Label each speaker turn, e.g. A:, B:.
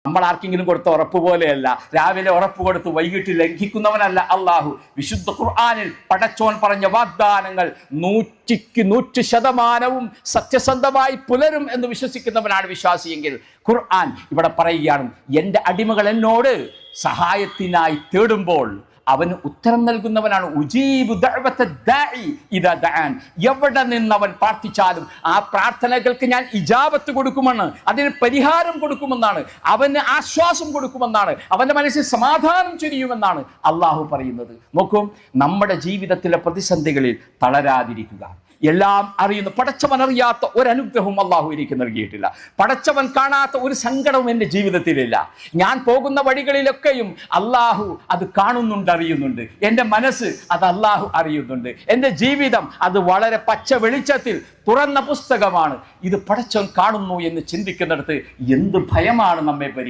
A: നമ്മൾ ആർക്കെങ്കിലും കൊടുത്ത ഉറപ്പ് പോലെയല്ല. രാവിലെ ഉറപ്പ് കൊടുത്ത് വൈകിട്ട് ലംഘിക്കുന്നവനല്ല അള്ളാഹു. വിശുദ്ധ ഖുർആനിൽ പടച്ചോൻ പറഞ്ഞ വാഗ്ദാനങ്ങൾ 100% സത്യസന്ധമായി പുലരും എന്ന് വിശ്വസിക്കുന്നവനാണ് വിശ്വാസിയെങ്കിൽ ഖുർആൻ ഇവിടെ പറയുകയാണ്, എൻ്റെ അടിമകൾ എന്നോട് സഹായത്തിനായി തേടുമ്പോൾ അവന് ഉത്തരം നൽകുന്നവനാണ്. ഉജീബു ദഅവത ദാഇ ഇദാ ദഅൻ. എവിടെ നിന്നവൻ പ്രാർത്ഥിച്ചാലും ആ പ്രാർത്ഥനകൾക്ക് ഞാൻ ഇജാബത്ത് കൊടുക്കുമെന്ന്, അതിന് പരിഹാരം കൊടുക്കുമെന്നാണ്, അവന് ആശ്വാസം കൊടുക്കുമെന്നാണ്, അവൻ്റെ മനസ്സിൽ സമാധാനം ചൊരിയുമെന്നാണ് അള്ളാഹു പറയുന്നത്. നോക്കൂ, നമ്മുടെ ജീവിതത്തിലെ പ്രതിസന്ധികളിൽ തളരാതിരിക്കുക. എല്ലാം അറിയുന്നു, പടച്ചവൻ അറിയാത്ത ഒരനുഗ്രഹവും അള്ളാഹു എനിക്ക് നൽകിയിട്ടില്ല. പടച്ചവൻ കാണാത്ത ഒരു സങ്കടവും എൻ്റെ ജീവിതത്തിലില്ല. ഞാൻ പോകുന്ന വഴികളിലൊക്കെയും അള്ളാഹു അത് കാണുന്നുണ്ട്, അറിയുന്നുണ്ട്. എൻ്റെ മനസ്സ് അത് അള്ളാഹു അറിയുന്നുണ്ട്. എൻ്റെ ജീവിതം അത് വളരെ പച്ച വെളിച്ചത്തിൽ തുറന്ന പുസ്തകമാണ്. ഇത് പടച്ചവൻ കാണുന്നു എന്ന് ചിന്തിക്കുന്നിടത്ത് എന്ത് ഭയമാണ് നമ്മെ ഭരിക്കുന്നത്.